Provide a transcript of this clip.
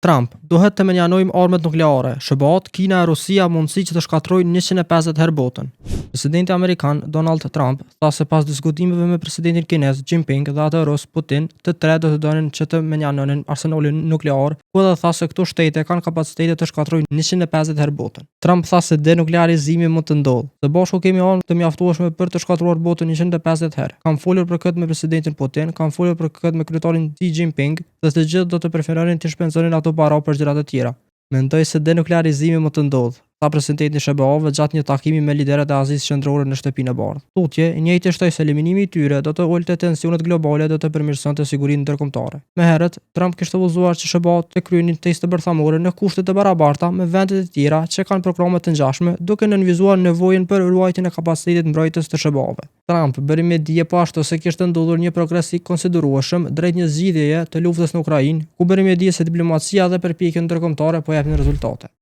Trump, duhet të menjanojmë armët nukleare. SBA, Kina e Rusia mundësi që të shkatrojnë 150 herë botën. Presidenti Amerikan Donald Trump tha se pas diskutimeve me presidentin kinez Jinping dhe atë rus Putin, të tre do të donin që të menjanonin arsenalin nuklear, ku edhe tha se këto shtete kanë kapacitete të shkatrojnë 150 herë botën. Trump tha se denuklearizimi mund të ndodhë. Së bashku kemi armë të mjaftueshme për të shkatruar botën 150 herë. Kam folur për këtë me presidentin Putin, kam folur për këtë me kryetarin Xi Jinping, dhe të gjithë do të preferonin të shpenzonin ato para për gjëra të tjera. Mendoj se denuklearizimi mund të ndodhë, tha presidenti SBA-ve gjatë një takimi me liderët e Azisë Qendrore në Shtëpinë e Bardhë. Tutje, i njëjti shtoi se eliminimi i tyre do të ulte tensionet globale dhe të përmirësonte sigurinë ndërkombëtare. Më herët, Trump kishte udhëzuar që SBA të kryenin testë bërthamore në kushte të barabarta me vendet e tjera që kanë programe të ngjashme, duke nënvizuar nevojën për ruajtjen e kapacitetit mbrojtës të SBA-ve. Trump bëri me dije po ashtu se kishte ndodhur një progres i konsiderueshëm drejt një zgjidhjeje të luftës në Ukrainë, ku bëri me dije se diplomacia dhe përpjekjet ndërkombëtare po japin rezultate.